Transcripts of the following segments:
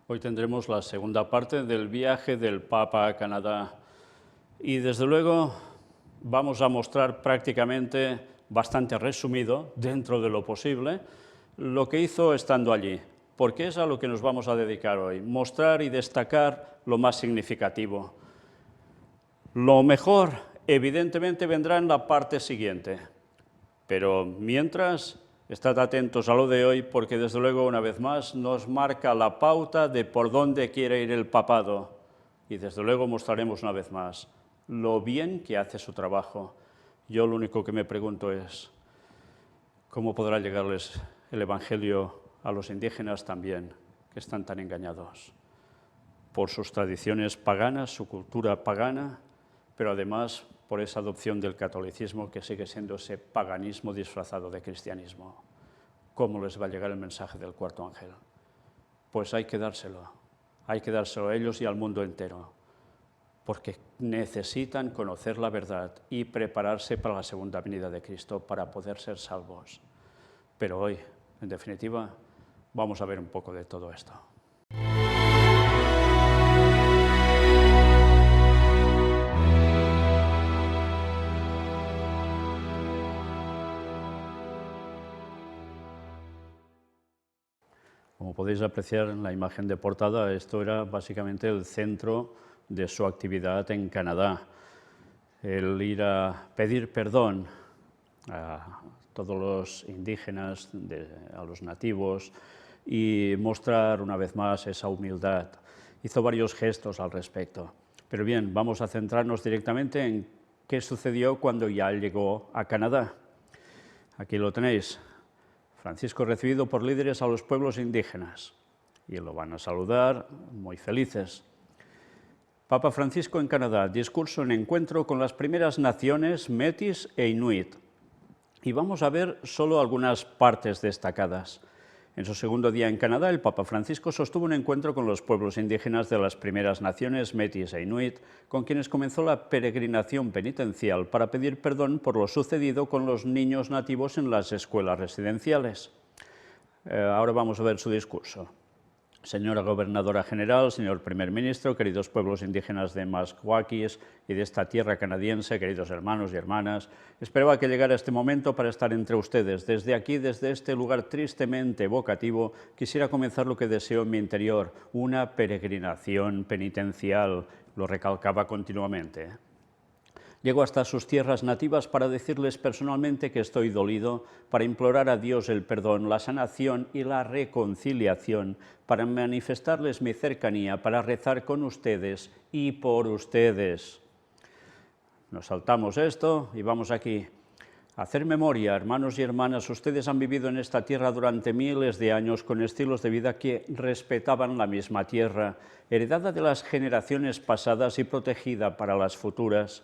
Hoy tendremos la segunda parte del viaje del Papa a Canadá y desde luego vamos a mostrar prácticamente, bastante resumido, dentro de lo posible, lo que hizo estando allí, porque es a lo que nos vamos a dedicar hoy, mostrar y destacar lo más significativo. Lo mejor, evidentemente, vendrá en la parte siguiente, pero mientras, estad atentos a lo de hoy, porque desde luego, una vez más, nos marca la pauta de por dónde quiere ir el papado. Y desde luego mostraremos una vez más lo bien que hace su trabajo. Yo lo único que me pregunto es, ¿cómo podrá llegarles el Evangelio a los indígenas también, que están tan engañados por sus tradiciones paganas, su cultura pagana, pero además por esa adopción del catolicismo que sigue siendo ese paganismo disfrazado de cristianismo? ¿Cómo les va a llegar el mensaje del cuarto ángel? Pues hay que dárselo a ellos y al mundo entero, porque necesitan conocer la verdad y prepararse para la segunda venida de Cristo para poder ser salvos. Pero hoy, en definitiva, vamos a ver un poco de todo esto. Como podéis apreciar en la imagen de portada, esto era básicamente el centro de su actividad en Canadá. El ir a pedir perdón a todos los indígenas, a los nativos, y mostrar una vez más esa humildad. Hizo varios gestos al respecto. Pero bien, vamos a centrarnos directamente en qué sucedió cuando ya llegó a Canadá. Aquí lo tenéis. Francisco recibido por líderes a los pueblos indígenas, y lo van a saludar muy felices. Papa Francisco en Canadá, discurso en encuentro con las primeras naciones Métis e Inuit. Y vamos a ver solo algunas partes destacadas. En su segundo día en Canadá, el Papa Francisco sostuvo un encuentro con los pueblos indígenas de las primeras naciones Métis e Inuit, con quienes comenzó la peregrinación penitencial para pedir perdón por lo sucedido con los niños nativos en las escuelas residenciales. Ahora vamos a ver su discurso. Señora Gobernadora General, señor Primer Ministro, queridos pueblos indígenas de Meskwakis y de esta tierra canadiense, queridos hermanos y hermanas, esperaba que llegara este momento para estar entre ustedes. Desde aquí, desde este lugar tristemente evocativo, quisiera comenzar lo que deseo en mi interior, una peregrinación penitencial, lo recalcaba continuamente. Llego hasta sus tierras nativas para decirles personalmente que estoy dolido, para implorar a Dios el perdón, la sanación y la reconciliación, para manifestarles mi cercanía, para rezar con ustedes y por ustedes. Nos saltamos esto y vamos aquí. Hacer memoria, hermanos y hermanas, ustedes han vivido en esta tierra durante miles de años con estilos de vida que respetaban la misma tierra, heredada de las generaciones pasadas y protegida para las futuras.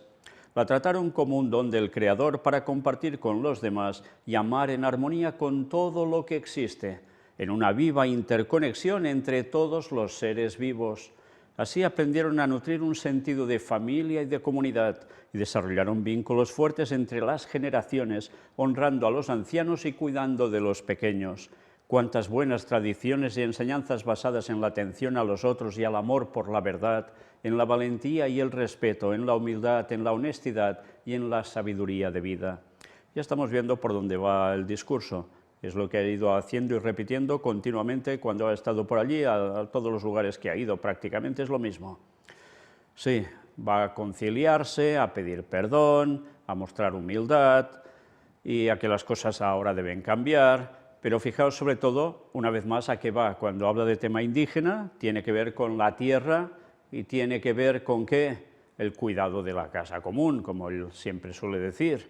La trataron como un don del Creador para compartir con los demás y amar en armonía con todo lo que existe, en una viva interconexión entre todos los seres vivos. Así aprendieron a nutrir un sentido de familia y de comunidad y desarrollaron vínculos fuertes entre las generaciones, honrando a los ancianos y cuidando de los pequeños. Cuántas buenas tradiciones y enseñanzas basadas en la atención a los otros y al amor por la verdad, en la valentía y el respeto, en la humildad, en la honestidad y en la sabiduría de vida. Ya estamos viendo por dónde va el discurso. Es lo que ha ido haciendo y repitiendo continuamente cuando ha estado por allí, a todos los lugares que ha ido, prácticamente es lo mismo. Sí, va a conciliarse, a pedir perdón, a mostrar humildad y a que las cosas ahora deben cambiar. Pero fijaos sobre todo, una vez más, a qué va. Cuando habla de tema indígena, tiene que ver con la tierra y tiene que ver con ¿qué? El cuidado de la casa común, como él siempre suele decir.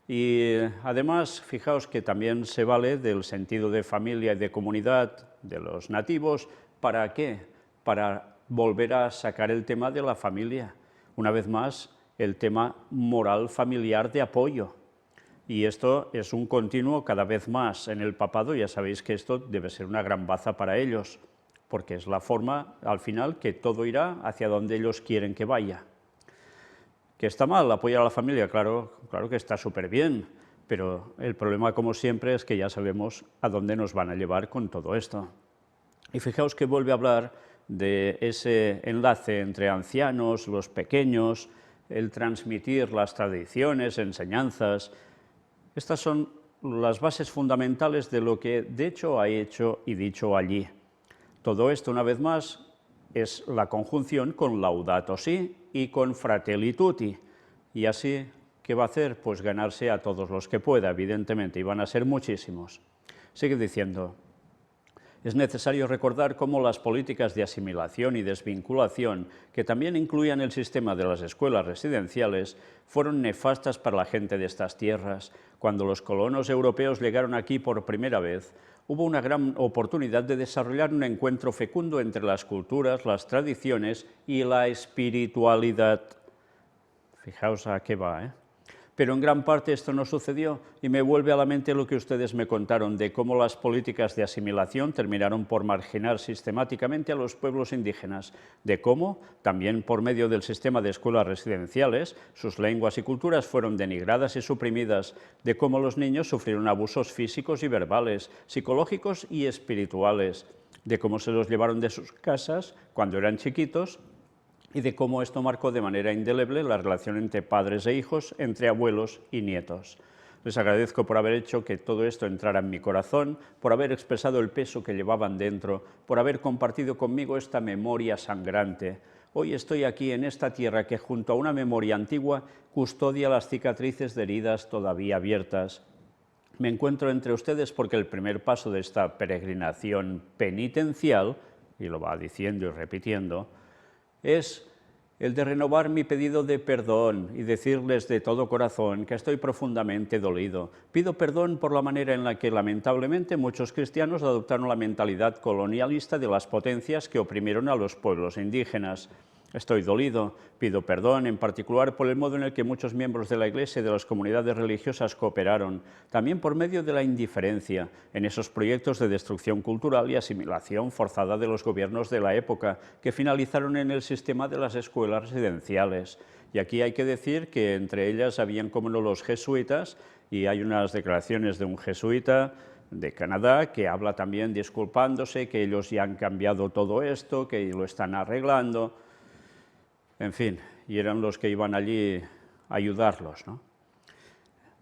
Y además, fijaos que también se vale del sentido de familia y de comunidad de los nativos. ¿Para qué? Para volver a sacar el tema de la familia. Una vez más, el tema moral familiar de apoyo. Y esto es un continuo cada vez más en el papado. Ya sabéis que esto debe ser una gran baza para ellos, porque es la forma, al final, que todo irá hacia donde ellos quieren que vaya. ¿Que está mal apoyar a la familia? Claro que está súper bien, pero el problema, como siempre, es que ya sabemos a dónde nos van a llevar con todo esto. Y fijaos que vuelve a hablar de ese enlace entre ancianos, los pequeños, el transmitir las tradiciones, enseñanzas. Estas son las bases fundamentales de lo que de hecho ha hecho y dicho allí. Todo esto, una vez más, es la conjunción con Laudato Si y con Fratelli Tutti. Y así, ¿qué va a hacer? Pues ganarse a todos los que pueda, evidentemente, y van a ser muchísimos. Sigue diciendo: es necesario recordar cómo las políticas de asimilación y desvinculación, que también incluían el sistema de las escuelas residenciales, fueron nefastas para la gente de estas tierras. Cuando los colonos europeos llegaron aquí por primera vez, hubo una gran oportunidad de desarrollar un encuentro fecundo entre las culturas, las tradiciones y la espiritualidad. Fijaos a qué va, ¿eh? Pero en gran parte esto no sucedió y me vuelve a la mente lo que ustedes me contaron de cómo las políticas de asimilación terminaron por marginar sistemáticamente a los pueblos indígenas, de cómo, también por medio del sistema de escuelas residenciales, sus lenguas y culturas fueron denigradas y suprimidas, de cómo los niños sufrieron abusos físicos y verbales, psicológicos y espirituales, de cómo se los llevaron de sus casas cuando eran chiquitos, y de cómo esto marcó de manera indeleble la relación entre padres e hijos, entre abuelos y nietos. Les agradezco por haber hecho que todo esto entrara en mi corazón, por haber expresado el peso que llevaban dentro, por haber compartido conmigo esta memoria sangrante. Hoy estoy aquí en esta tierra que, junto a una memoria antigua, custodia las cicatrices de heridas todavía abiertas. Me encuentro entre ustedes porque el primer paso de esta peregrinación penitencial, y lo va diciendo y repitiendo, es el de renovar mi pedido de perdón y decirles de todo corazón que estoy profundamente dolido. Pido perdón por la manera en la que, lamentablemente, muchos cristianos adoptaron la mentalidad colonialista de las potencias que oprimieron a los pueblos indígenas. Estoy dolido, pido perdón en particular por el modo en el que muchos miembros de la Iglesia y de las comunidades religiosas cooperaron, también por medio de la indiferencia, en esos proyectos de destrucción cultural y asimilación forzada de los gobiernos de la época, que finalizaron en el sistema de las escuelas residenciales. Y aquí hay que decir que entre ellas habían, como no, los jesuitas, y hay unas declaraciones de un jesuita de Canadá que habla también disculpándose, que ellos ya han cambiado todo esto, que lo están arreglando. En fin, y eran los que iban allí a ayudarlos, ¿no?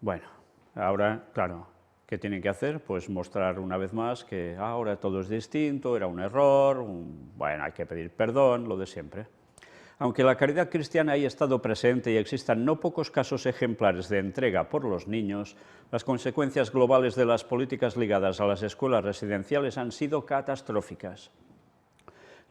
Bueno, ahora, claro, ¿qué tienen que hacer? Pues mostrar una vez más que ahora todo es distinto, era un error, bueno, hay que pedir perdón, lo de siempre. Aunque la caridad cristiana haya estado presente y existan no pocos casos ejemplares de entrega por los niños, las consecuencias globales de las políticas ligadas a las escuelas residenciales han sido catastróficas.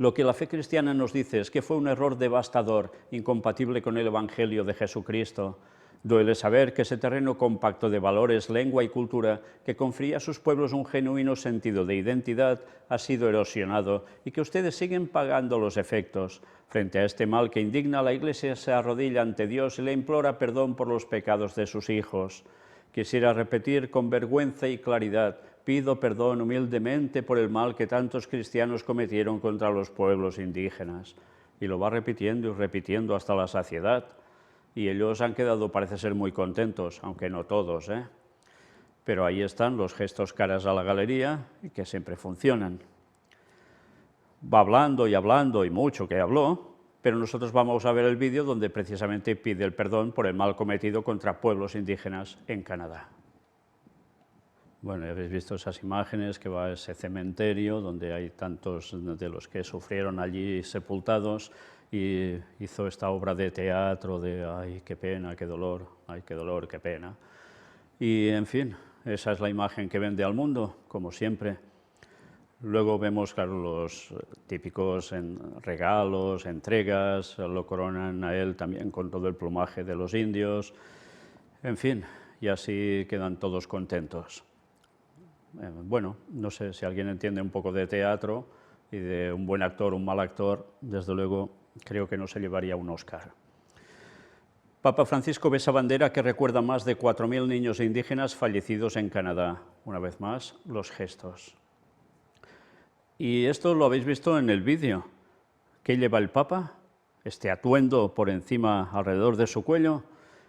Lo que la fe cristiana nos dice es que fue un error devastador, incompatible con el Evangelio de Jesucristo. Duele saber que ese terreno compacto de valores, lengua y cultura, que confería a sus pueblos un genuino sentido de identidad, ha sido erosionado y que ustedes siguen pagando los efectos. Frente a este mal que indigna, la Iglesia se arrodilla ante Dios y le implora perdón por los pecados de sus hijos. Quisiera repetir con vergüenza y claridad: pido perdón humildemente por el mal que tantos cristianos cometieron contra los pueblos indígenas. Y lo va repitiendo y repitiendo hasta la saciedad. Y ellos han quedado, parece ser, muy contentos, aunque no todos, ¿eh? Pero ahí están los gestos caras a la galería, y que siempre funcionan. Va hablando y mucho que habló, pero nosotros vamos a ver el vídeo donde precisamente pide el perdón por el mal cometido contra pueblos indígenas en Canadá. Bueno, ya habéis visto esas imágenes, que va a ese cementerio donde hay tantos de los que sufrieron allí sepultados, y hizo esta obra de teatro de ¡ay, qué pena, qué dolor, ay, qué dolor, qué pena! Y, en fin, esa es la imagen que vende al mundo, como siempre. Luego vemos, claro, los típicos regalos, entregas, lo coronan a él también con todo el plumaje de los indios, en fin, y así quedan todos contentos. Bueno, no sé si alguien entiende un poco de teatro y de un buen actor, un mal actor, desde luego creo que no se llevaría un Oscar. Papa Francisco ve esa bandera que recuerda más de 4.000 niños indígenas fallecidos en Canadá. Una vez más, los gestos. Y esto lo habéis visto en el vídeo. ¿Qué lleva el Papa? Este atuendo por encima, alrededor de su cuello.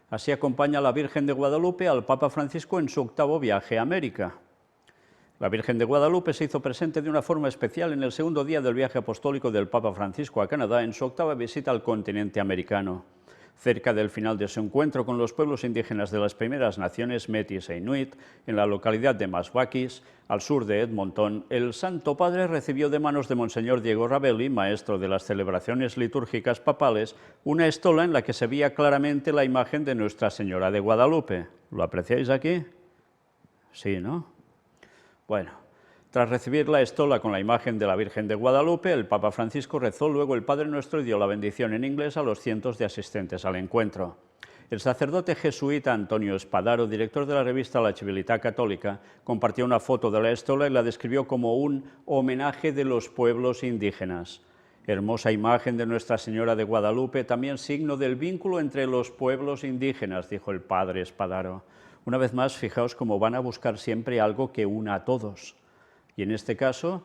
Así acompaña a la Virgen de Guadalupe al Papa Francisco en su 8º viaje a América. La Virgen de Guadalupe se hizo presente de una forma especial en el segundo día del viaje apostólico del Papa Francisco a Canadá en su octava visita al continente americano. Cerca del final de su encuentro con los pueblos indígenas de las primeras naciones Métis e Inuit, en la localidad de Masbakis, al sur de Edmonton, el Santo Padre recibió de manos de Monseñor Diego Ravelli, maestro de las celebraciones litúrgicas papales, una estola en la que se veía claramente la imagen de Nuestra Señora de Guadalupe. ¿Lo apreciáis aquí? Sí, ¿no? Bueno, tras recibir la estola con la imagen de la Virgen de Guadalupe, el Papa Francisco rezó luego el Padre Nuestro y dio la bendición en inglés a los cientos de asistentes al encuentro. El sacerdote jesuita Antonio Espadaro, director de la revista La Civiltà Católica, compartió una foto de la estola y la describió como un homenaje de los pueblos indígenas. Hermosa imagen de Nuestra Señora de Guadalupe, también signo del vínculo entre los pueblos indígenas, dijo el padre Espadaro. Una vez más, fijaos cómo van a buscar siempre algo que una a todos. Y en este caso,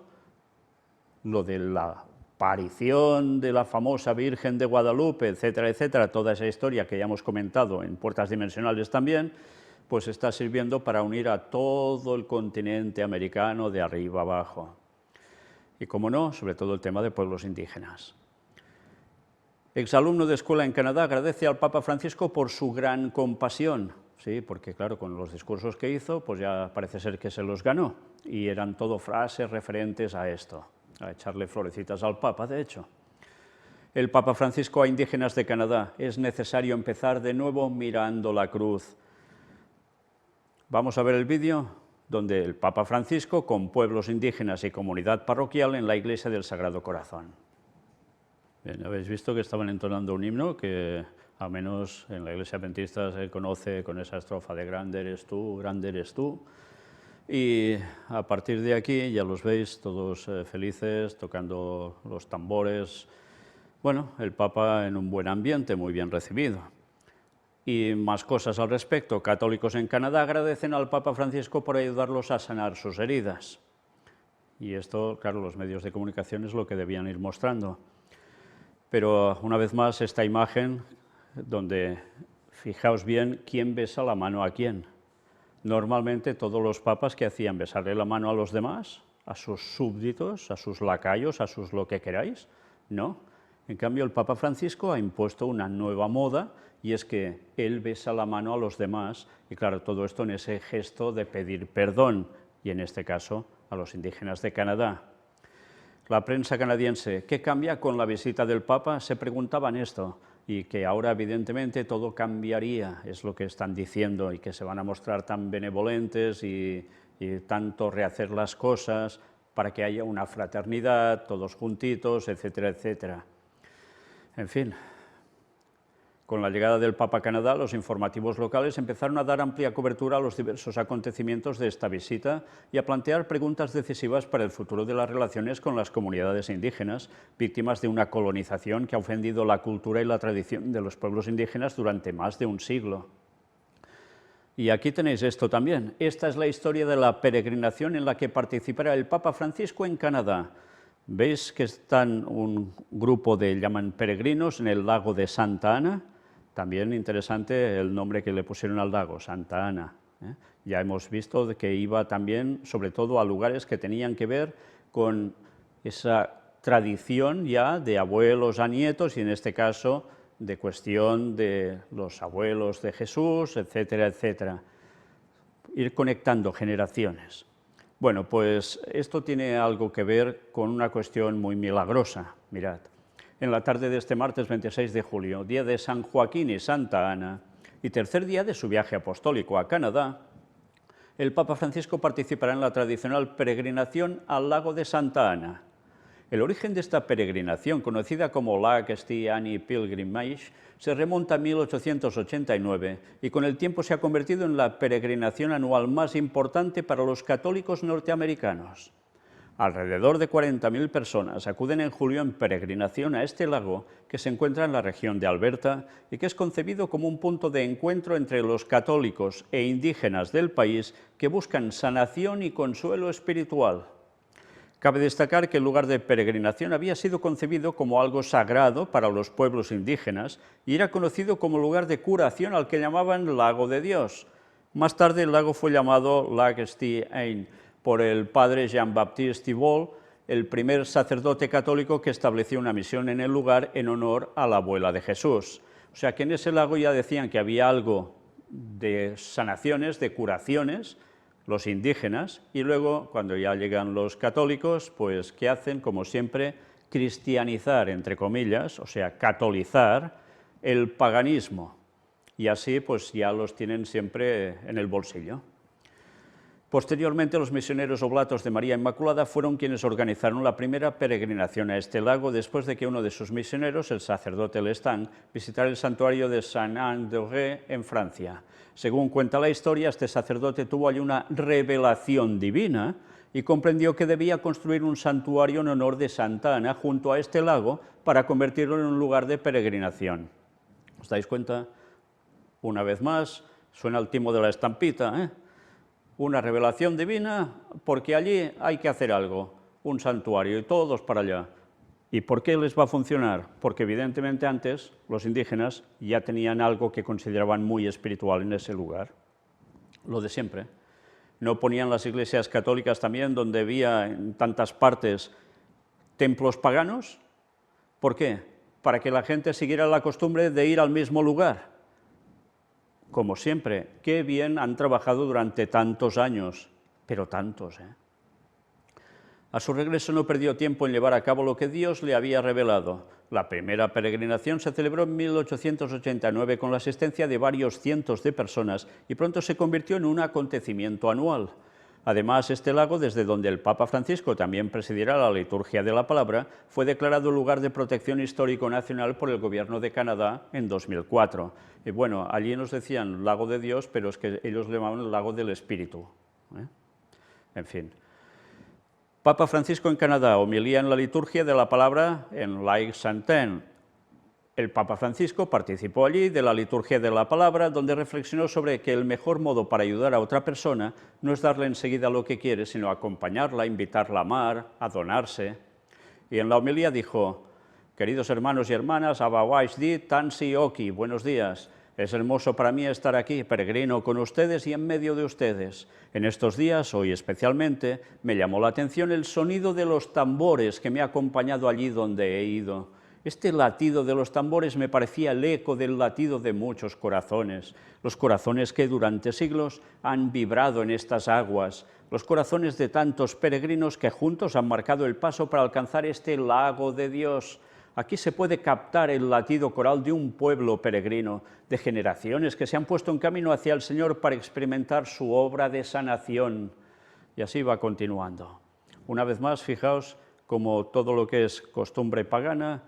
lo de la aparición de la famosa Virgen de Guadalupe, etcétera, etcétera, toda esa historia que ya hemos comentado en Puertas Dimensionales también, pues está sirviendo para unir a todo el continente americano de arriba abajo. Y, como no, sobre todo el tema de pueblos indígenas. Exalumno de escuela en Canadá agradece al Papa Francisco por su gran compasión. Sí, porque claro, con los discursos que hizo, pues ya parece ser que se los ganó. Y eran todo frases referentes a esto, a echarle florecitas al Papa, de hecho. El Papa Francisco a indígenas de Canadá: es necesario empezar de nuevo mirando la cruz. Vamos a ver el vídeo donde el Papa Francisco con pueblos indígenas y comunidad parroquial en la Iglesia del Sagrado Corazón. Bien, habéis visto que estaban entonando un himno que, al menos en la Iglesia Adventista, se conoce con esa estrofa de grande eres tú, grande eres tú. Y a partir de aquí ya los veis todos felices, tocando los tambores. Bueno, el Papa en un buen ambiente, muy bien recibido. Y más cosas al respecto. Católicos en Canadá agradecen al Papa Francisco por ayudarlos a sanar sus heridas. Y esto, claro, los medios de comunicación es lo que debían ir mostrando. Pero una vez más, esta imagen donde, fijaos bien, quién besa la mano a quién. Normalmente todos los papas que hacían besarle la mano a los demás, a sus súbditos, a sus lacayos, a sus lo que queráis, no. En cambio, el Papa Francisco ha impuesto una nueva moda y es que él besa la mano a los demás y claro, todo esto en ese gesto de pedir perdón y en este caso a los indígenas de Canadá. La prensa canadiense: ¿qué cambia con la visita del Papa? Se preguntaban esto, y que ahora evidentemente todo cambiaría, es lo que están diciendo, y que se van a mostrar tan benevolentes y tanto rehacer las cosas para que haya una fraternidad, todos juntitos, etcétera, etcétera. En fin, con la llegada del Papa a Canadá, los informativos locales empezaron a dar amplia cobertura a los diversos acontecimientos de esta visita y a plantear preguntas decisivas para el futuro de las relaciones con las comunidades indígenas, víctimas de una colonización que ha ofendido la cultura y la tradición de los pueblos indígenas durante más de un siglo. Y aquí tenéis esto también. Esta es la historia de la peregrinación en la que participará el Papa Francisco en Canadá. ¿Veis que están un grupo de, llaman peregrinos, en el lago de Santa Ana? También interesante el nombre que le pusieron al lago, Santa Ana. Ya hemos visto que iba también, sobre todo, a lugares que tenían que ver con esa tradición ya de abuelos a nietos, y en este caso de cuestión de los abuelos de Jesús, etcétera, etcétera. Ir conectando generaciones. Bueno, pues esto tiene algo que ver con una cuestión muy milagrosa. Mirad. En la tarde de este martes 26 de julio, día de San Joaquín y Santa Ana, y tercer día de su viaje apostólico a Canadá, el Papa Francisco participará en la tradicional peregrinación al lago de Santa Ana. El origen de esta peregrinación, conocida como Lac Sti Anni Pilgrimage, se remonta a 1889 y con el tiempo se ha convertido en la peregrinación anual más importante para los católicos norteamericanos. Alrededor de 40.000 personas acuden en julio en peregrinación a este lago que se encuentra en la región de Alberta y que es concebido como un punto de encuentro entre los católicos e indígenas del país que buscan sanación y consuelo espiritual. Cabe destacar que el lugar de peregrinación había sido concebido como algo sagrado para los pueblos indígenas y era conocido como lugar de curación al que llamaban Lago de Dios. Más tarde el lago fue llamado Lac Sti Anne por el padre Jean-Baptiste Thibault, el primer sacerdote católico que estableció una misión en el lugar en honor a la abuela de Jesús. O sea que en ese lago ya decían que había algo de sanaciones, de curaciones, los indígenas, y luego, cuando ya llegan los católicos, pues, ¿qué hacen? Como siempre, cristianizar, entre comillas, o sea, catolizar el paganismo, y así, pues, ya los tienen siempre en el bolsillo. Posteriormente, los misioneros oblatos de María Inmaculada fueron quienes organizaron la primera peregrinación a este lago después de que uno de sus misioneros, el sacerdote Lestang, visitara el santuario de Saint-Anne-d'Auray en Francia. Según cuenta la historia, este sacerdote tuvo allí una revelación divina y comprendió que debía construir un santuario en honor de Santa Ana junto a este lago para convertirlo en un lugar de peregrinación. ¿Os dais cuenta? Una vez más, suena el timo de la estampita, ¿eh? Una revelación divina, porque allí hay que hacer algo, un santuario, y todos para allá. ¿Y por qué les va a funcionar? Porque evidentemente antes los indígenas ya tenían algo que consideraban muy espiritual en ese lugar, lo de siempre. ¿No ponían las iglesias católicas también donde había en tantas partes templos paganos? ¿Por qué? Para que la gente siguiera la costumbre de ir al mismo lugar. Como siempre, qué bien han trabajado durante tantos años, pero tantos, ¿eh? A su regreso no perdió tiempo en llevar a cabo lo que Dios le había revelado. La primera peregrinación se celebró en 1889 con la asistencia de varios cientos de personas y pronto se convirtió en un acontecimiento anual. Además, este lago, desde donde el Papa Francisco también presidirá la liturgia de la palabra, fue declarado lugar de protección histórico nacional por el Gobierno de Canadá en 2004. Y bueno, allí nos decían lago de Dios, pero es que ellos le llamaban el lago del Espíritu, ¿eh? En fin. Papa Francisco en Canadá, homilía en la liturgia de la palabra en Lac Saint-Anne. El Papa Francisco participó allí de la liturgia de la palabra, donde reflexionó sobre que el mejor modo para ayudar a otra persona no es darle enseguida lo que quiere, sino acompañarla, invitarla a amar, a donarse. Y en la homilía dijo: queridos hermanos y hermanas, Abawais di Tansi Oki, buenos días. Es hermoso para mí estar aquí, peregrino con ustedes y en medio de ustedes. En estos días, hoy especialmente, me llamó la atención el sonido de los tambores que me ha acompañado allí donde he ido. Este latido de los tambores me parecía el eco del latido de muchos corazones, los corazones que durante siglos han vibrado en estas aguas, los corazones de tantos peregrinos que juntos han marcado el paso para alcanzar este lago de Dios. Aquí se puede captar el latido coral de un pueblo peregrino, de generaciones que se han puesto en camino hacia el Señor para experimentar su obra de sanación. Y así va continuando. Una vez más, fijaos como todo lo que es costumbre pagana,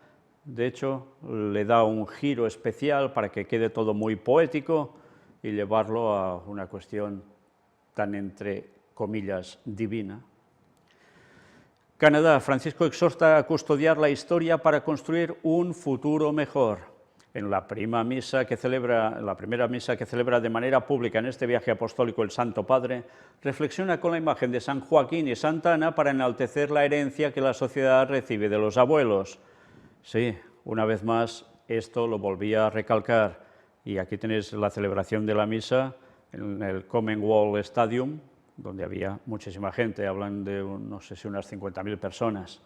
de hecho, le da un giro especial para que quede todo muy poético y llevarlo a una cuestión tan, entre comillas, divina. Canadá, Francisco exhorta a custodiar la historia para construir un futuro mejor. En la primera misa que celebra de manera pública en este viaje apostólico el Santo Padre, reflexiona con la imagen de San Joaquín y Santa Ana para enaltecer la herencia que la sociedad recibe de los abuelos. Sí, una vez más, esto lo volvía a recalcar, y aquí tenéis la celebración de la misa en el Commonwealth Stadium, donde había muchísima gente, hablan de, no sé si unas 50.000 personas.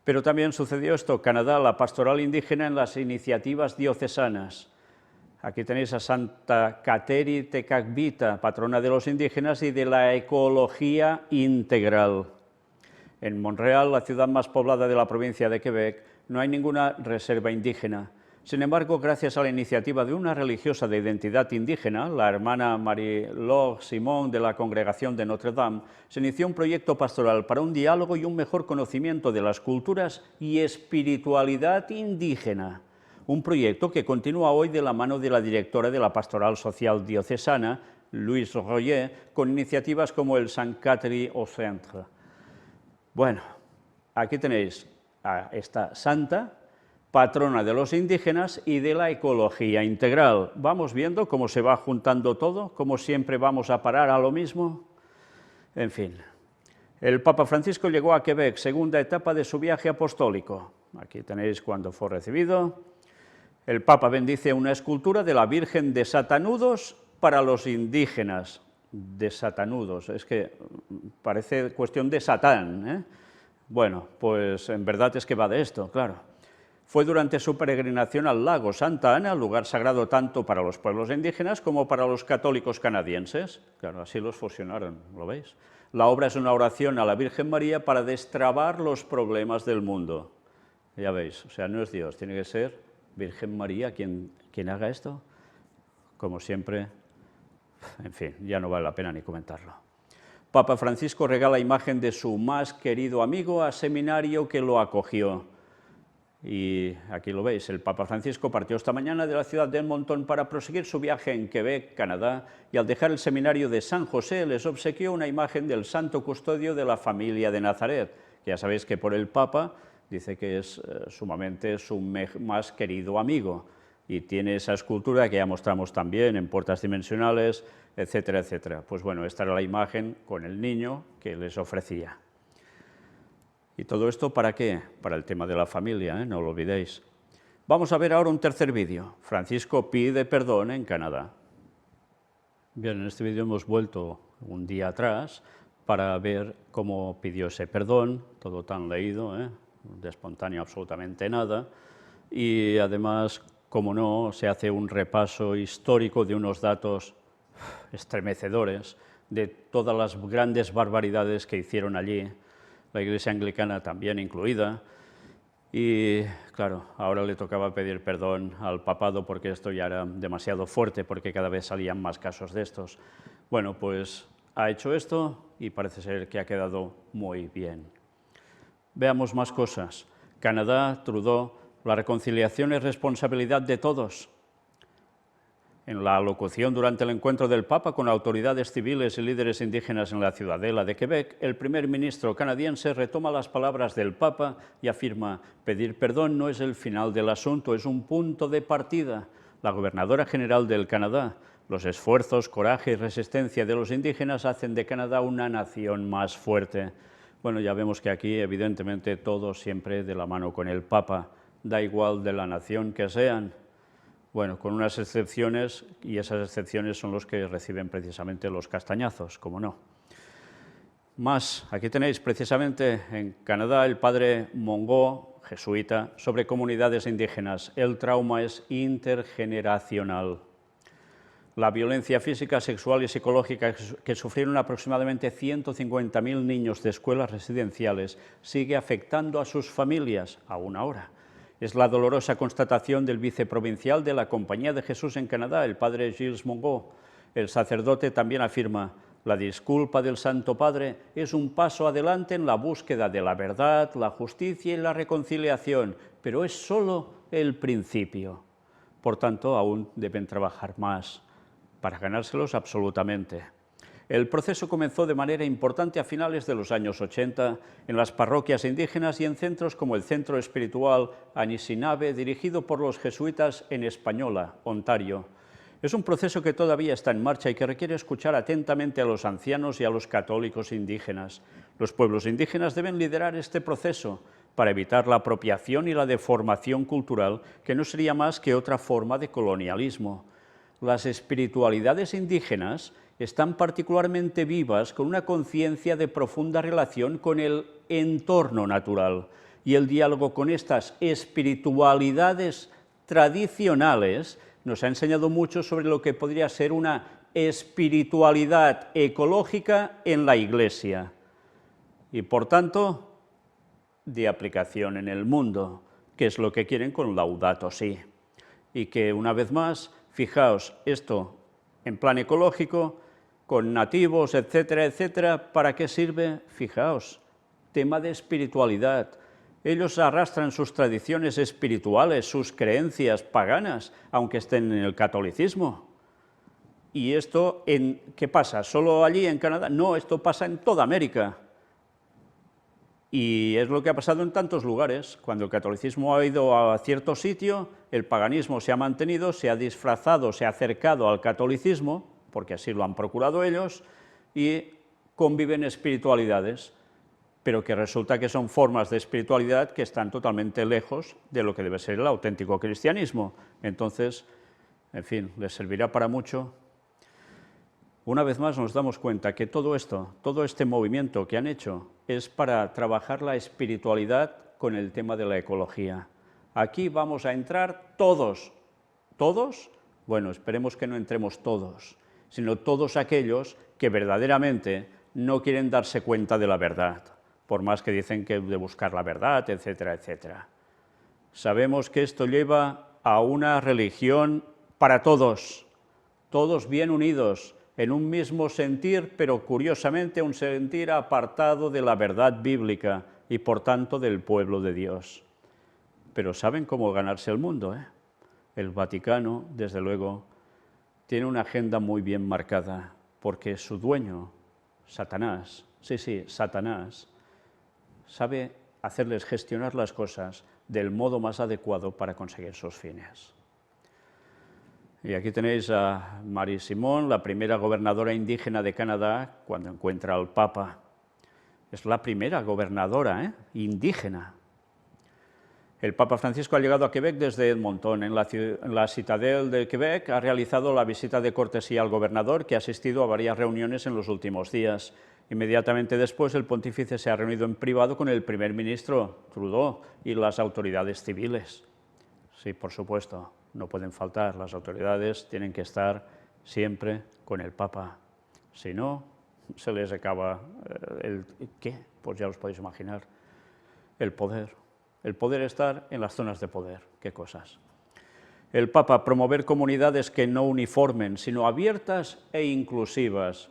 Pero también sucedió esto, Canadá, la pastoral indígena en las iniciativas diocesanas. Aquí tenéis a Santa Kateri Tekakwitha, patrona de los indígenas y de la ecología integral. En Montreal, la ciudad más poblada de la provincia de Quebec, no hay ninguna reserva indígena. Sin embargo, gracias a la iniciativa de una religiosa de identidad indígena, la hermana Marie-Laure Simon de la Congregación de Notre-Dame, se inició un proyecto pastoral para un diálogo y un mejor conocimiento de las culturas y espiritualidad indígena. Un proyecto que continúa hoy de la mano de la directora de la Pastoral Social Diocesana, Louise Royer, con iniciativas como el Saint Catherine au Centre. Bueno, aquí tenéis a esta santa, patrona de los indígenas y de la ecología integral. Vamos viendo cómo se va juntando todo, cómo siempre vamos a parar a lo mismo. En fin, el Papa Francisco llegó a Quebec, segunda etapa de su viaje apostólico. Aquí tenéis cuando fue recibido. El Papa bendice una escultura de la Virgen de Satanudos para los indígenas. desatanudos, es que parece cuestión de Satán, ¿eh? Bueno, pues en verdad es que va de esto, claro. Fue durante su peregrinación al lago Santa Ana, lugar sagrado tanto para los pueblos indígenas como para los católicos canadienses. Claro, así los fusionaron, ¿lo veis? La obra es una oración a la Virgen María para destrabar los problemas del mundo. Ya veis, o sea, no es Dios, tiene que ser Virgen María quien haga esto. Como siempre, en fin, ya no vale la pena ni comentarlo. Papa Francisco regala imagen de su más querido amigo a seminario que lo acogió. Y aquí lo veis, el Papa Francisco partió esta mañana de la ciudad de Edmonton para proseguir su viaje en Quebec, Canadá, y al dejar el seminario de San José les obsequió una imagen del santo custodio de la familia de Nazaret, que ya sabéis que por el Papa dice que es sumamente su más querido amigo, y tiene esa escultura que ya mostramos también en puertas dimensionales, etcétera, etcétera. Pues bueno, esta era la imagen con el niño que les ofrecía. ¿Y todo esto para qué? Para el tema de la familia, no lo olvidéis. Vamos a ver ahora un tercer vídeo. Francisco pide perdón en Canadá. Bien, en este vídeo hemos vuelto un día atrás para ver cómo pidió ese perdón, todo tan leído, de espontáneo absolutamente nada, y además, como no, se hace un repaso histórico de unos datos estremecedores de todas las grandes barbaridades que hicieron allí, la Iglesia anglicana también incluida, y claro, ahora le tocaba pedir perdón al papado porque esto ya era demasiado fuerte, porque cada vez salían más casos de estos. Bueno, pues ha hecho esto y parece ser que ha quedado muy bien. Veamos más cosas. Canadá, Trudeau, la reconciliación es responsabilidad de todos. En la alocución durante el encuentro del Papa con autoridades civiles y líderes indígenas en la ciudadela de Quebec, el primer ministro canadiense retoma las palabras del Papa y afirma: pedir perdón no es el final del asunto, es un punto de partida. La gobernadora general del Canadá: los esfuerzos, coraje y resistencia de los indígenas hacen de Canadá una nación más fuerte. Bueno, ya vemos que aquí, evidentemente, todo siempre de la mano con el Papa, da igual de la nación que sean. Bueno, con unas excepciones, y esas excepciones son los que reciben precisamente los castañazos, como no. Más, aquí tenéis precisamente en Canadá el padre Mongo, jesuita, sobre comunidades indígenas. El trauma es intergeneracional. La violencia física, sexual y psicológica que sufrieron aproximadamente 150.000 niños de escuelas residenciales sigue afectando a sus familias, aún ahora. Es la dolorosa constatación del viceprovincial de la Compañía de Jesús en Canadá, el padre Gilles Mongo. El sacerdote también afirma: la disculpa del Santo Padre es un paso adelante en la búsqueda de la verdad, la justicia y la reconciliación, pero es solo el principio. Por tanto, aún deben trabajar más para ganárselos absolutamente. El proceso comenzó de manera importante a finales de los años 80 en las parroquias indígenas y en centros como el Centro Espiritual Anishinaabe, dirigido por los jesuitas en Española, Ontario. Es un proceso que todavía está en marcha y que requiere escuchar atentamente a los ancianos y a los católicos indígenas. Los pueblos indígenas deben liderar este proceso para evitar la apropiación y la deformación cultural, que no sería más que otra forma de colonialismo. Las espiritualidades indígenas están particularmente vivas, con una conciencia de profunda relación con el entorno natural, y el diálogo con estas espiritualidades tradicionales nos ha enseñado mucho sobre lo que podría ser una espiritualidad ecológica en la Iglesia y, por tanto, de aplicación en el mundo, que es lo que quieren con Laudato Si. Y que, una vez más, fijaos, esto en plan ecológico, con nativos, etcétera, etcétera, ¿para qué sirve? Fijaos, tema de espiritualidad. Ellos arrastran sus tradiciones espirituales, sus creencias paganas, aunque estén en el catolicismo. ¿Y esto qué pasa? ¿Solo allí en Canadá? No, esto pasa en toda América. Y es lo que ha pasado en tantos lugares. Cuando el catolicismo ha ido a cierto sitio, el paganismo se ha mantenido, se ha disfrazado, se ha acercado al catolicismo, porque así lo han procurado ellos, y conviven espiritualidades, pero que resulta que son formas de espiritualidad que están totalmente lejos de lo que debe ser el auténtico cristianismo. Entonces, en fin, les servirá para mucho. Una vez más nos damos cuenta que todo esto, todo este movimiento que han hecho es para trabajar la espiritualidad con el tema de la ecología. Aquí vamos a entrar todos. ¿Todos? Bueno, esperemos que no entremos todos, sino todos aquellos que verdaderamente no quieren darse cuenta de la verdad, por más que dicen que de buscar la verdad, etcétera, etcétera. Sabemos que esto lleva a una religión para todos, todos bien unidos, en un mismo sentir, pero curiosamente un sentir apartado de la verdad bíblica y por tanto del pueblo de Dios. Pero saben cómo ganarse el mundo, ¿eh? El Vaticano, desde luego, tiene una agenda muy bien marcada, porque su dueño, Satanás, sí, Satanás, sabe hacerles gestionar las cosas del modo más adecuado para conseguir sus fines. Y aquí tenéis a Marie Simon, la primera gobernadora indígena de Canadá, cuando encuentra al Papa. Es la primera gobernadora indígena. El Papa Francisco ha llegado a Quebec desde Edmonton. En la Citadel de Quebec ha realizado la visita de cortesía al gobernador, que ha asistido a varias reuniones en los últimos días. Inmediatamente después, el pontífice se ha reunido en privado con el primer ministro, Trudeau, y las autoridades civiles. Sí, por supuesto, no pueden faltar. Las autoridades tienen que estar siempre con el Papa. Si no, se les acaba ¿qué? Pues ya os podéis imaginar. El poder. El poder estar en las zonas de poder. ¿Qué cosas? El Papa, promover comunidades que no uniformen, sino abiertas e inclusivas.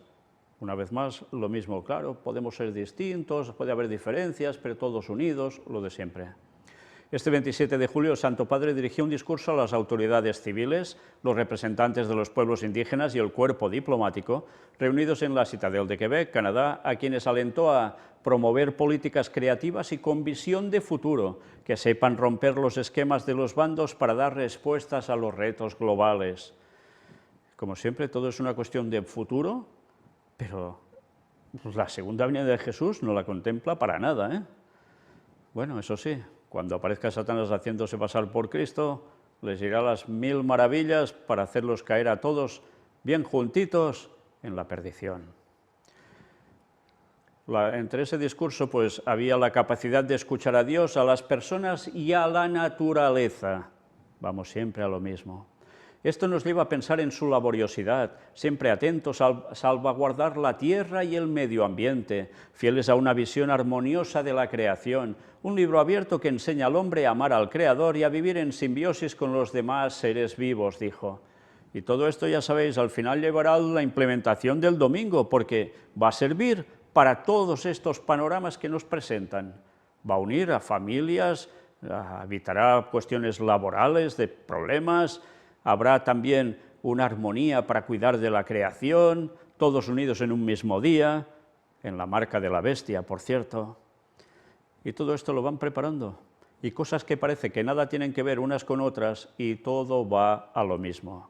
Una vez más, lo mismo, claro, podemos ser distintos, puede haber diferencias, pero todos unidos, lo de siempre. Este 27 de julio, el Santo Padre dirigió un discurso a las autoridades civiles, los representantes de los pueblos indígenas y el cuerpo diplomático, reunidos en la Citadel de Quebec, Canadá, a quienes alentó a promover políticas creativas y con visión de futuro, que sepan romper los esquemas de los bandos para dar respuestas a los retos globales. Como siempre, todo es una cuestión de futuro, pero la segunda venida de Jesús no la contempla para nada, ¿eh? Bueno, eso sí, cuando aparezca Satanás haciéndose pasar por Cristo, les dirá las 1000 maravillas para hacerlos caer a todos bien juntitos en la perdición. Entre ese discurso pues había la capacidad de escuchar a Dios, a las personas y a la naturaleza. Vamos siempre a lo mismo. Esto nos lleva a pensar en su laboriosidad, siempre atentos a salvaguardar la tierra y el medio ambiente, fieles a una visión armoniosa de la creación, un libro abierto que enseña al hombre a amar al Creador y a vivir en simbiosis con los demás seres vivos, dijo. Y todo esto, ya sabéis, al final llevará a la implementación del domingo, porque va a servir para todos estos panoramas que nos presentan. Va a unir a familias, evitará cuestiones laborales, de problemas. Habrá también una armonía para cuidar de la creación, todos unidos en un mismo día, en la marca de la bestia, por cierto. Y todo esto lo van preparando. Y cosas que parece que nada tienen que ver unas con otras y todo va a lo mismo.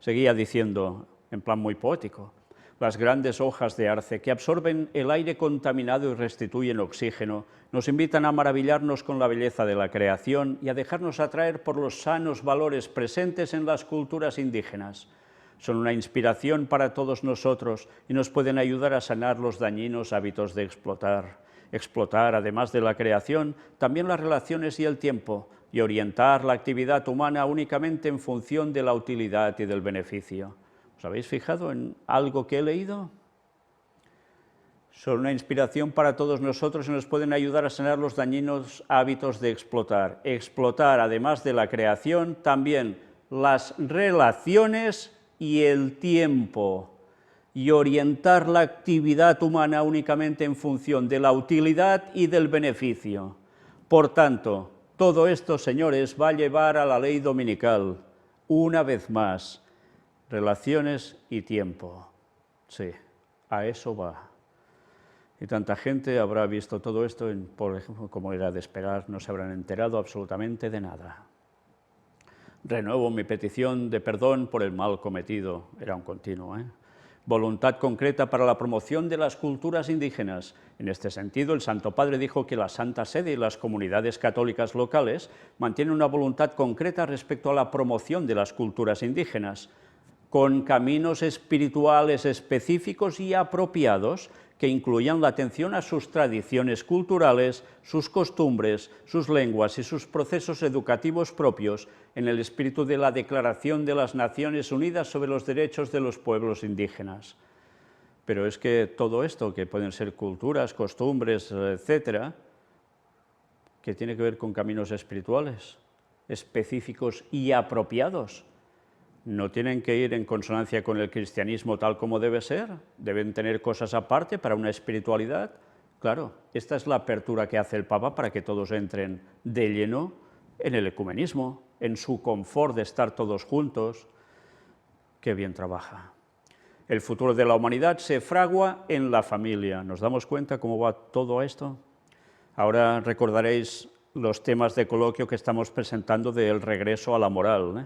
Seguía diciendo, en plan muy poético, las grandes hojas de arce que absorben el aire contaminado y restituyen oxígeno, nos invitan a maravillarnos con la belleza de la creación y a dejarnos atraer por los sanos valores presentes en las culturas indígenas. Son una inspiración para todos nosotros y nos pueden ayudar a sanar los dañinos hábitos de explotar. Explotar, además de la creación, también las relaciones y el tiempo, y orientar la actividad humana únicamente en función de la utilidad y del beneficio. ¿Os habéis fijado en algo que he leído? Son una inspiración para todos nosotros y nos pueden ayudar a sanar los dañinos hábitos de explotar. Explotar, además de la creación, también las relaciones y el tiempo. Y orientar la actividad humana únicamente en función de la utilidad y del beneficio. Por tanto, todo esto, señores, va a llevar a la ley dominical, una vez más. Relaciones y tiempo. Sí, a eso va. Y tanta gente habrá visto todo esto, por ejemplo, como era de esperar, no se habrán enterado absolutamente de nada. Renuevo mi petición de perdón por el mal cometido, era un continuo, Voluntad concreta para la promoción de las culturas indígenas. En este sentido, el Santo Padre dijo que la Santa Sede y las comunidades católicas locales mantienen una voluntad concreta respecto a la promoción de las culturas indígenas. con caminos espirituales específicos y apropiados que incluyan la atención a sus tradiciones culturales, sus costumbres, sus lenguas y sus procesos educativos propios en el espíritu de la Declaración de las Naciones Unidas sobre los Derechos de los Pueblos Indígenas. Pero es que todo esto, que pueden ser culturas, costumbres, etcétera, que tiene que ver con caminos espirituales, específicos y apropiados, no tienen que ir en consonancia con el cristianismo tal como debe ser, deben tener cosas aparte para una espiritualidad. Claro, esta es la apertura que hace el Papa para que todos entren de lleno en el ecumenismo, en su confort de estar todos juntos. Qué bien trabaja. El futuro de la humanidad se fragua en la familia. ¿Nos damos cuenta cómo va todo esto? Ahora recordaréis los temas de coloquio que estamos presentando del regreso a la moral, ¿eh?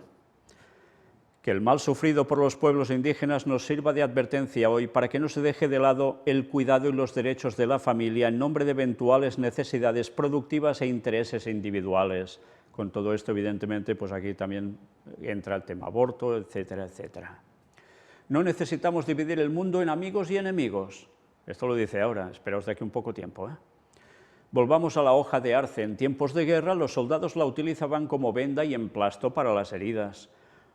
Que el mal sufrido por los pueblos indígenas nos sirva de advertencia hoy para que no se deje de lado el cuidado y los derechos de la familia en nombre de eventuales necesidades productivas e intereses individuales. Con todo esto, evidentemente, pues aquí también entra el tema aborto, etcétera, etcétera. No necesitamos dividir el mundo en amigos y enemigos. Esto lo dice ahora, esperaos de aquí un poco tiempo, ¿eh? Volvamos a la hoja de arce. En tiempos de guerra, los soldados la utilizaban como venda y emplasto para las heridas.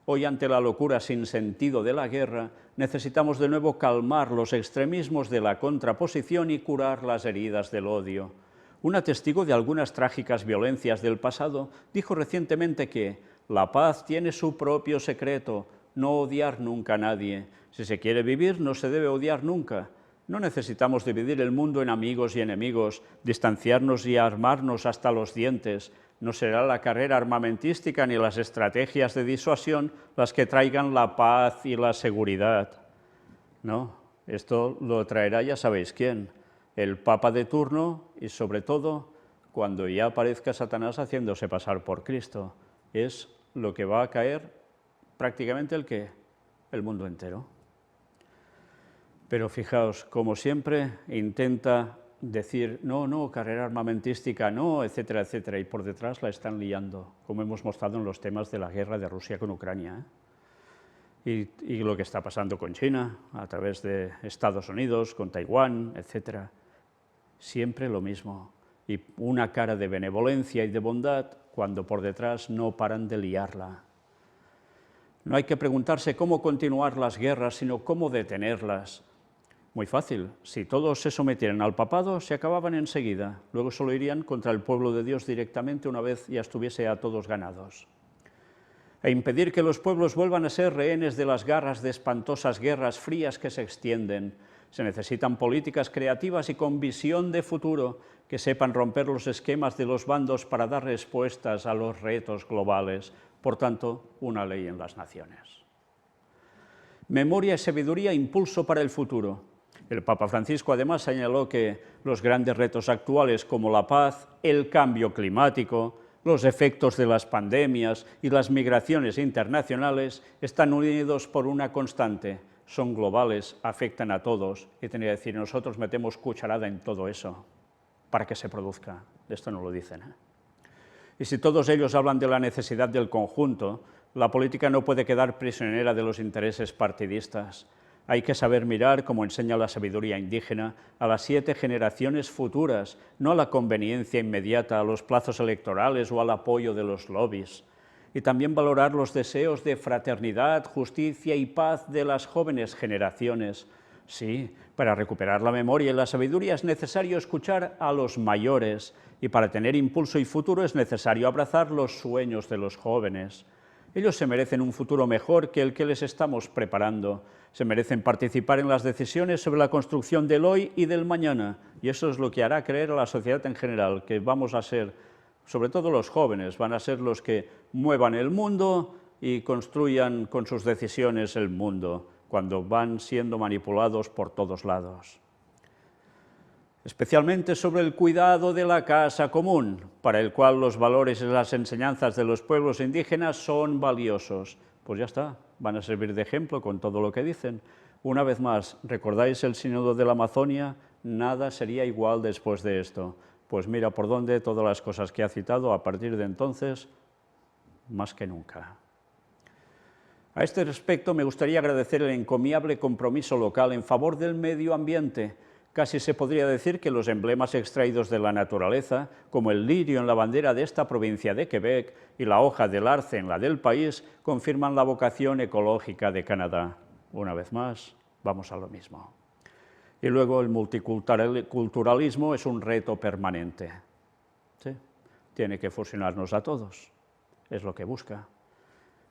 Hoy, ante la locura sin sentido de la guerra, necesitamos de nuevo calmar los extremismos de la contraposición y curar las heridas del odio. Una testigo de algunas trágicas violencias del pasado dijo recientemente que la paz tiene su propio secreto, no odiar nunca a nadie. Si se quiere vivir, no se debe odiar nunca. No necesitamos dividir el mundo en amigos y enemigos, distanciarnos y armarnos hasta los dientes. No será la carrera armamentística ni las estrategias de disuasión las que traigan la paz y la seguridad. No, esto lo traerá ya sabéis quién, el Papa de turno y sobre todo cuando ya aparezca Satanás haciéndose pasar por Cristo. Es lo que va a caer prácticamente el mundo entero. Pero fijaos, como siempre, intenta decir, no, carrera armamentística, no, etcétera, etcétera, y por detrás la están liando, como hemos mostrado en los temas de la guerra de Rusia con Ucrania, ¿eh? Y lo que está pasando con China, a través de Estados Unidos, con Taiwán, etcétera. Siempre lo mismo, y una cara de benevolencia y de bondad cuando por detrás no paran de liarla. No hay que preguntarse cómo continuar las guerras, sino cómo detenerlas. Muy fácil, si todos se sometieran al papado, se acababan enseguida, luego solo irían contra el pueblo de Dios directamente una vez ya estuviese a todos ganados. E impedir que los pueblos vuelvan a ser rehenes de las garras de espantosas guerras frías que se extienden. Se necesitan políticas creativas y con visión de futuro que sepan romper los esquemas de los bandos para dar respuestas a los retos globales. Por tanto, una ley en las naciones. Memoria y sabiduría, impulso para el futuro. El Papa Francisco además señaló que los grandes retos actuales como la paz, el cambio climático, los efectos de las pandemias y las migraciones internacionales están unidos por una constante, son globales, afectan a todos, y tenía que decir, nosotros metemos cucharada en todo eso para que se produzca. Esto no lo dicen, ¿eh? Y si todos ellos hablan de la necesidad del conjunto, la política no puede quedar prisionera de los intereses partidistas. Hay que saber mirar, como enseña la sabiduría indígena, a las 7 generaciones futuras, no a la conveniencia inmediata, a los plazos electorales o al apoyo de los lobbies. Y también valorar los deseos de fraternidad, justicia y paz de las jóvenes generaciones. Sí, para recuperar la memoria y la sabiduría es necesario escuchar a los mayores, y para tener impulso y futuro es necesario abrazar los sueños de los jóvenes. Ellos se merecen un futuro mejor que el que les estamos preparando. Se merecen participar en las decisiones sobre la construcción del hoy y del mañana, y eso es lo que hará creer a la sociedad en general, que vamos a ser, sobre todo los jóvenes, van a ser los que muevan el mundo y construyan con sus decisiones el mundo, cuando van siendo manipulados por todos lados. Especialmente sobre el cuidado de la casa común, para el cual los valores y las enseñanzas de los pueblos indígenas son valiosos. Pues ya está, van a servir de ejemplo con todo lo que dicen. Una vez más, ¿recordáis el sínodo de la Amazonia? Nada sería igual después de esto. Pues mira por dónde todas las cosas que ha citado a partir de entonces, más que nunca. A este respecto, me gustaría agradecer el encomiable compromiso local en favor del medio ambiente. Casi se podría decir que los emblemas extraídos de la naturaleza, como el lirio en la bandera de esta provincia de Quebec y la hoja del arce en la del país, confirman la vocación ecológica de Canadá. Una vez más, vamos a lo mismo. Y luego el multiculturalismo es un reto permanente. ¿Sí? Tiene que fusionarnos a todos, es lo que busca.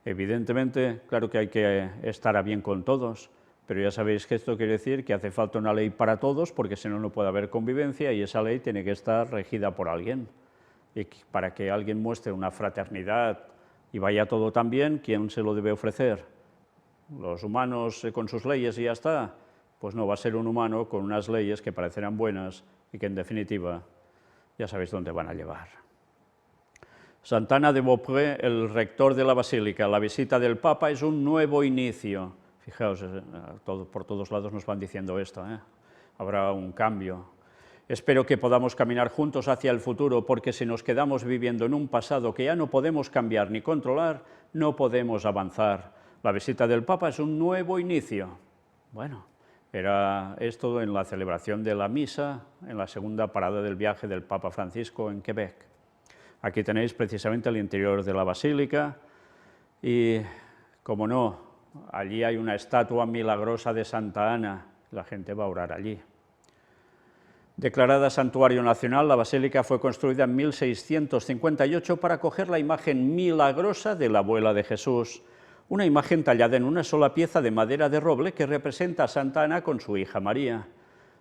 Evidentemente, claro que hay que estar a bien con todos, pero ya sabéis que esto quiere decir que hace falta una ley para todos, porque si no, no puede haber convivencia y esa ley tiene que estar regida por alguien. Y para que alguien muestre una fraternidad y vaya todo tan bien, ¿quién se lo debe ofrecer? ¿Los humanos con sus leyes y ya está? Pues no, va a ser un humano con unas leyes que parecerán buenas y que en definitiva ya sabéis dónde van a llevar. Santana de Beaupré, el rector de la Basílica, la visita del Papa es un nuevo inicio. Fijaos, por todos lados nos van diciendo esto, habrá un cambio. Espero que podamos caminar juntos hacia el futuro, porque si nos quedamos viviendo en un pasado que ya no podemos cambiar ni controlar, no podemos avanzar. La visita del Papa es un nuevo inicio. Bueno, era esto en la celebración de la misa, en la segunda parada del viaje del Papa Francisco en Quebec. Aquí tenéis precisamente el interior de la basílica y, como no, allí hay una estatua milagrosa de Santa Ana, la gente va a orar allí. Declarada Santuario Nacional, la basílica fue construida en 1658 para acoger la imagen milagrosa de la abuela de Jesús, una imagen tallada en una sola pieza de madera de roble que representa a Santa Ana con su hija María.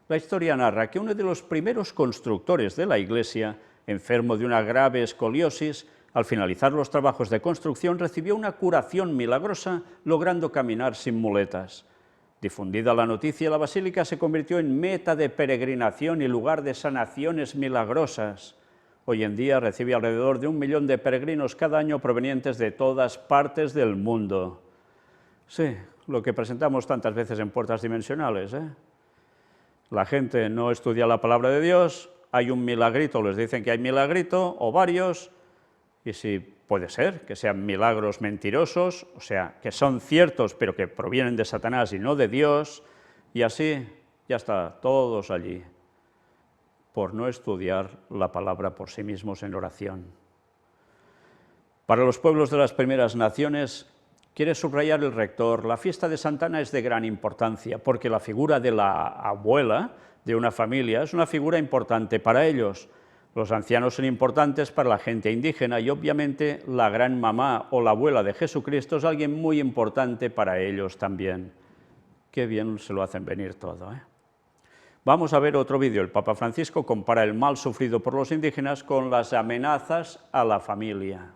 La historia narra que uno de los primeros constructores de la iglesia, enfermo de una grave escoliosis, al finalizar los trabajos de construcción recibió una curación milagrosa, logrando caminar sin muletas. Difundida la noticia, la basílica se convirtió en meta de peregrinación y lugar de sanaciones milagrosas. Hoy en día recibe alrededor de 1 millón de peregrinos cada año provenientes de todas partes del mundo. Sí, lo que presentamos tantas veces en Puertas Dimensionales. La gente no estudia la palabra de Dios, hay un milagrito, les dicen que hay milagrito, o varios, y si puede ser que sean milagros mentirosos, o sea, que son ciertos, pero que provienen de Satanás y no de Dios, y así ya está, todos allí, por no estudiar la palabra por sí mismos en oración. Para los pueblos de las primeras naciones, quiere subrayar el rector, la fiesta de Santa Ana es de gran importancia, porque la figura de la abuela de una familia es una figura importante para ellos. Los ancianos son importantes para la gente indígena y obviamente la gran mamá o la abuela de Jesucristo es alguien muy importante para ellos también. Qué bien se lo hacen venir todo, Vamos a ver otro vídeo. El Papa Francisco compara el mal sufrido por los indígenas con las amenazas a la familia.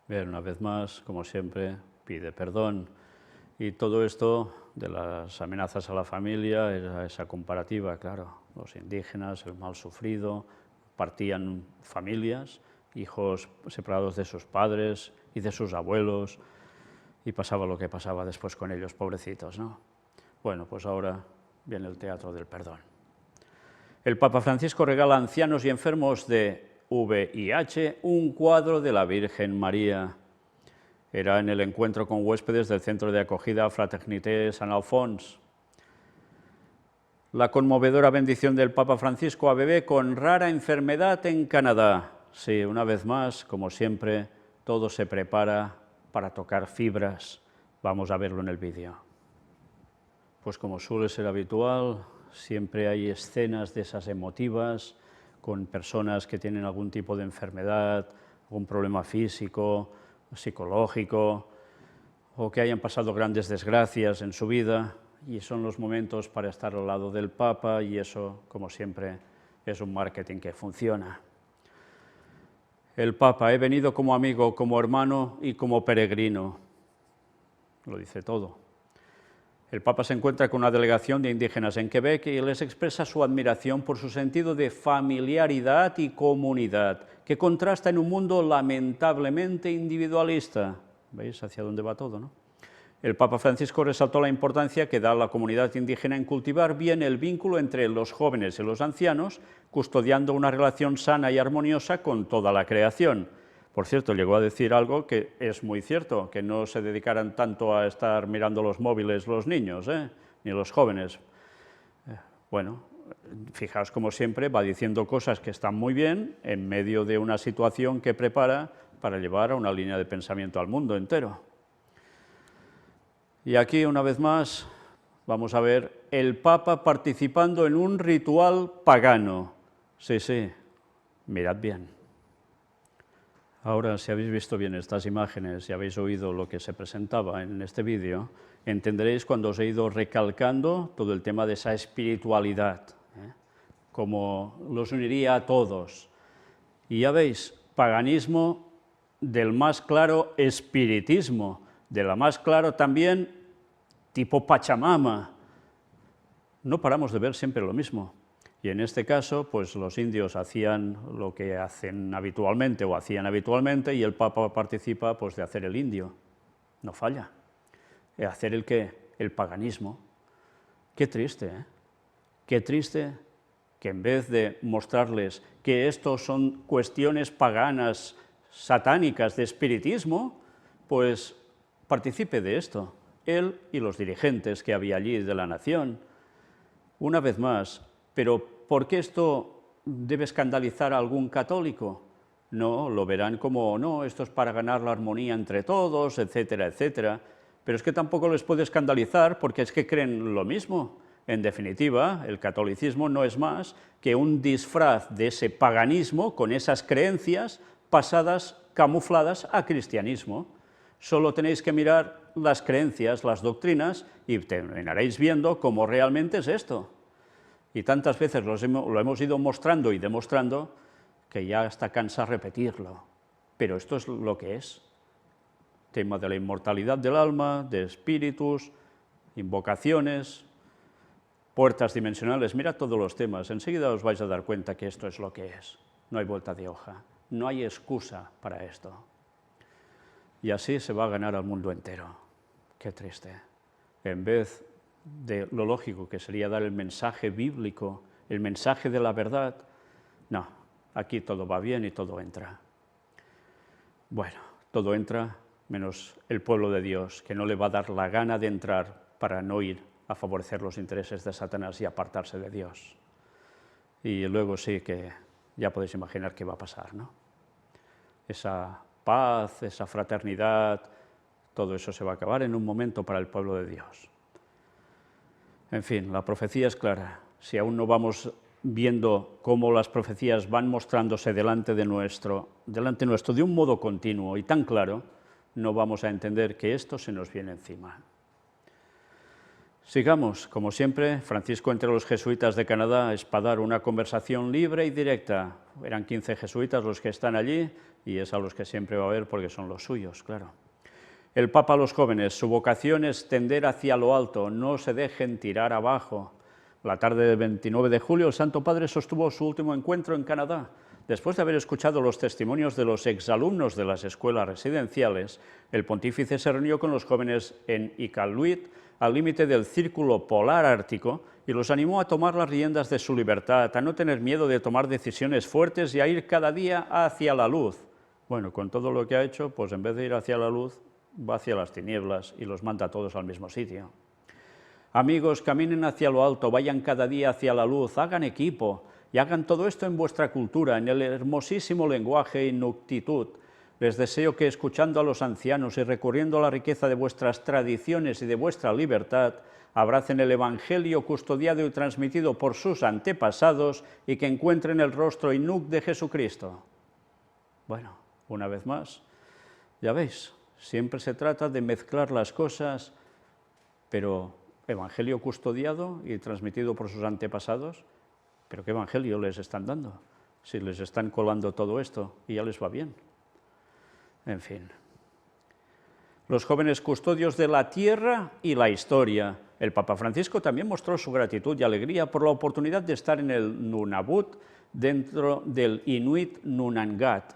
Bien, una vez más, como siempre, pide perdón. Y todo esto de las amenazas a la familia era esa comparativa, claro. Los indígenas, el mal sufrido, partían familias, hijos separados de sus padres y de sus abuelos, y pasaba lo que pasaba después con ellos, pobrecitos, ¿no? Bueno, pues ahora viene el teatro del perdón. El Papa Francisco regala a ancianos y enfermos de VIH un cuadro de la Virgen María. Era en el encuentro con huéspedes del centro de acogida Fraternité San Alphonse. La conmovedora bendición del Papa Francisco a bebé con rara enfermedad en Canadá. Sí, una vez más, como siempre, todo se prepara para tocar fibras. Vamos a verlo en el vídeo. Pues como suele ser habitual, siempre hay escenas de esas emotivas, con personas que tienen algún tipo de enfermedad, algún problema físico, psicológico, o que hayan pasado grandes desgracias en su vida, y son los momentos para estar al lado del Papa, y eso, como siempre, es un marketing que funciona. El Papa, he venido como amigo, como hermano y como peregrino. Lo dice todo. El Papa se encuentra con una delegación de indígenas en Quebec y les expresa su admiración por su sentido de familiaridad y comunidad, que contrasta en un mundo lamentablemente individualista. ¿Veis hacia dónde va todo, no? El Papa Francisco resaltó la importancia que da la comunidad indígena en cultivar bien el vínculo entre los jóvenes y los ancianos, custodiando una relación sana y armoniosa con toda la creación. Por cierto, llegó a decir algo que es muy cierto, que no se dedicaran tanto a estar mirando los móviles los niños, ni los jóvenes. Bueno, fijaos como siempre va diciendo cosas que están muy bien en medio de una situación que prepara para llevar a una línea de pensamiento al mundo entero. Y aquí, una vez más, vamos a ver el Papa participando en un ritual pagano. Sí, sí, mirad bien. Ahora, si habéis visto bien estas imágenes y habéis oído lo que se presentaba en este vídeo, entenderéis cuando os he ido recalcando todo el tema de esa espiritualidad, como los uniría a todos. Y ya veis, paganismo del más claro espiritismo, de la más claro también tipo Pachamama. No paramos de ver siempre lo mismo. Y en este caso, pues los indios hacían lo que hacen habitualmente o hacían habitualmente y el Papa participa pues de hacer el indio. No falla. De hacer el ¿qué? El paganismo. Qué triste, ¿eh? Qué triste que en vez de mostrarles que esto son cuestiones paganas, satánicas, de espiritismo, pues participe de esto, él y los dirigentes que había allí de la nación. Una vez más, pero ¿por qué esto debe escandalizar a algún católico? No, lo verán como, no, esto es para ganar la armonía entre todos, etcétera, etcétera. Pero es que tampoco les puede escandalizar porque es que creen lo mismo. En definitiva, el catolicismo no es más que un disfraz de ese paganismo con esas creencias pasadas, camufladas a cristianismo. Solo tenéis que mirar las creencias, las doctrinas, y terminaréis viendo cómo realmente es esto. Y tantas veces lo hemos ido mostrando y demostrando que ya hasta cansa repetirlo. Pero esto es lo que es. Tema de la inmortalidad del alma, de espíritus, invocaciones, puertas dimensionales, mirad todos los temas, enseguida os vais a dar cuenta que esto es lo que es. No hay vuelta de hoja, no hay excusa para esto. Y así se va a ganar al mundo entero. Qué triste. En vez de lo lógico que sería dar el mensaje bíblico, el mensaje de la verdad, no, aquí todo va bien y todo entra. Bueno, todo entra menos el pueblo de Dios, que no le va a dar la gana de entrar para no ir a favorecer los intereses de Satanás y apartarse de Dios. Y luego sí que ya podéis imaginar qué va a pasar, ¿no? Esa paz, esa fraternidad, todo eso se va a acabar en un momento para el pueblo de Dios. En fin, la profecía es clara. Si aún no vamos viendo cómo las profecías van mostrándose delante nuestro de un modo continuo y tan claro, no vamos a entender que esto se nos viene encima. Sigamos, como siempre, Francisco entre los jesuitas de Canadá es para dar una conversación libre y directa. Eran 15 jesuitas los que están allí y es a los que siempre va a haber porque son los suyos, claro. El Papa a los jóvenes, su vocación es tender hacia lo alto, no se dejen tirar abajo. La tarde del 29 de julio, el Santo Padre sostuvo su último encuentro en Canadá. Después de haber escuchado los testimonios de los exalumnos de las escuelas residenciales, el pontífice se reunió con los jóvenes en Iqaluit, al límite del círculo polar ártico, y los animó a tomar las riendas de su libertad, a no tener miedo de tomar decisiones fuertes y a ir cada día hacia la luz. Bueno, con todo lo que ha hecho, pues en vez de ir hacia la luz, va hacia las tinieblas y los manda a todos al mismo sitio. Amigos, caminen hacia lo alto, vayan cada día hacia la luz, hagan equipo y hagan todo esto en vuestra cultura, en el hermosísimo lenguaje Inuktitut. Les deseo que, escuchando a los ancianos y recurriendo a la riqueza de vuestras tradiciones y de vuestra libertad, abracen el Evangelio custodiado y transmitido por sus antepasados y que encuentren el rostro Inuk de Jesucristo. Bueno, una vez más, ya veis, siempre se trata de mezclar las cosas, pero Evangelio custodiado y transmitido por sus antepasados, ¿pero qué Evangelio les están dando? Si les están colando todo esto y ya les va bien. En fin. Los jóvenes custodios de la tierra y la historia. El Papa Francisco también mostró su gratitud y alegría por la oportunidad de estar en el Nunavut dentro del Inuit Nunangat.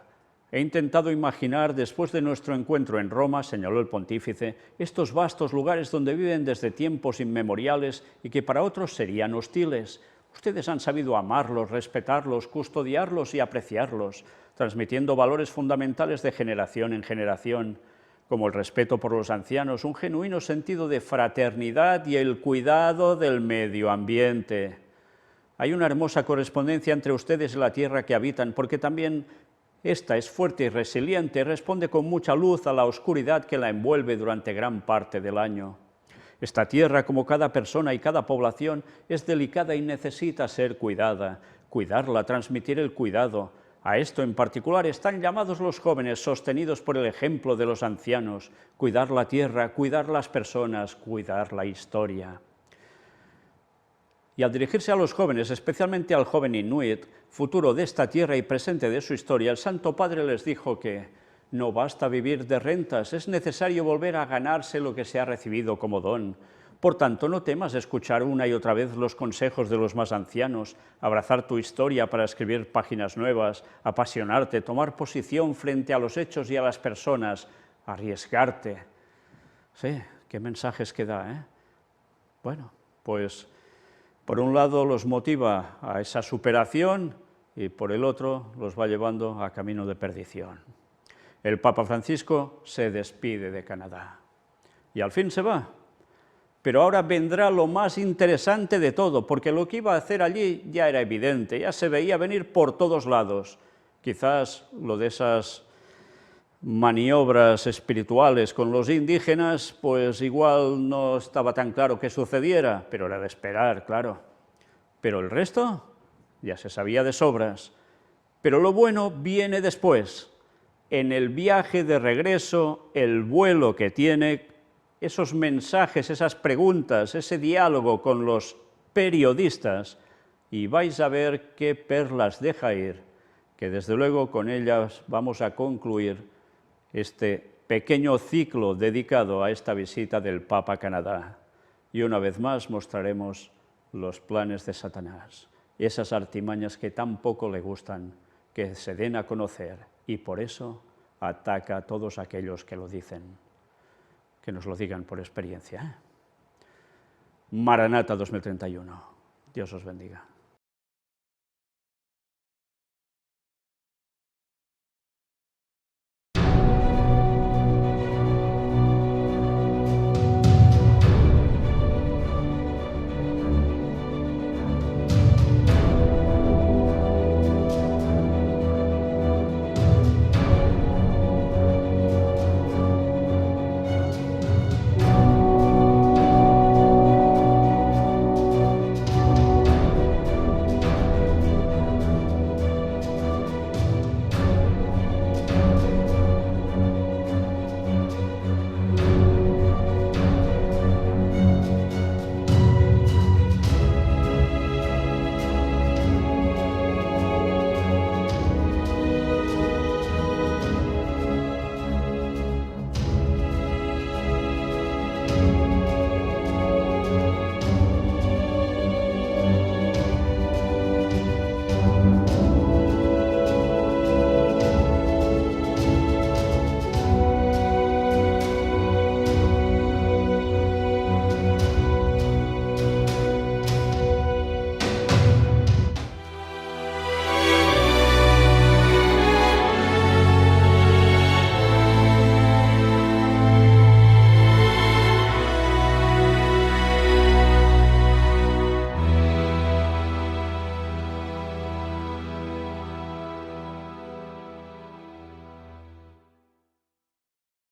He intentado imaginar, después de nuestro encuentro en Roma, señaló el pontífice, estos vastos lugares donde viven desde tiempos inmemoriales y que para otros serían hostiles. Ustedes han sabido amarlos, respetarlos, custodiarlos y apreciarlos, transmitiendo valores fundamentales de generación en generación, como el respeto por los ancianos, un genuino sentido de fraternidad y el cuidado del medio ambiente. Hay una hermosa correspondencia entre ustedes y la tierra que habitan, porque también esta es fuerte y resiliente, responde con mucha luz a la oscuridad que la envuelve durante gran parte del año. Esta tierra, como cada persona y cada población, es delicada y necesita ser cuidada. Cuidarla, transmitir el cuidado. A esto en particular están llamados los jóvenes, sostenidos por el ejemplo de los ancianos. Cuidar la tierra, cuidar las personas, cuidar la historia. Y al dirigirse a los jóvenes, especialmente al joven inuit, futuro de esta tierra y presente de su historia, el Santo Padre les dijo que no basta vivir de rentas, es necesario volver a ganarse lo que se ha recibido como don. Por tanto, no temas escuchar una y otra vez los consejos de los más ancianos, abrazar tu historia para escribir páginas nuevas, apasionarte, tomar posición frente a los hechos y a las personas, arriesgarte. Sí, qué mensajes que da, ¿eh? Bueno, pues por un lado los motiva a esa superación y por el otro los va llevando a camino de perdición. El Papa Francisco se despide de Canadá y al fin se va. Pero ahora vendrá lo más interesante de todo, porque lo que iba a hacer allí ya era evidente, ya se veía venir por todos lados. Quizás lo de esas maniobras espirituales con los indígenas, pues igual no estaba tan claro que sucediera, pero era de esperar, claro. Pero el resto ya se sabía de sobras. Pero lo bueno viene después. En el viaje de regreso, el vuelo que tiene, esos mensajes, esas preguntas, ese diálogo con los periodistas, y vais a ver qué perlas deja ir, que desde luego con ellas vamos a concluir este pequeño ciclo dedicado a esta visita del Papa a Canadá. Y una vez más mostraremos los planes de Satanás, esas artimañas que tan poco le gustan, que se den a conocer, y por eso ataca a todos aquellos que lo dicen. Que nos lo digan por experiencia. Maranata 2031. Dios os bendiga.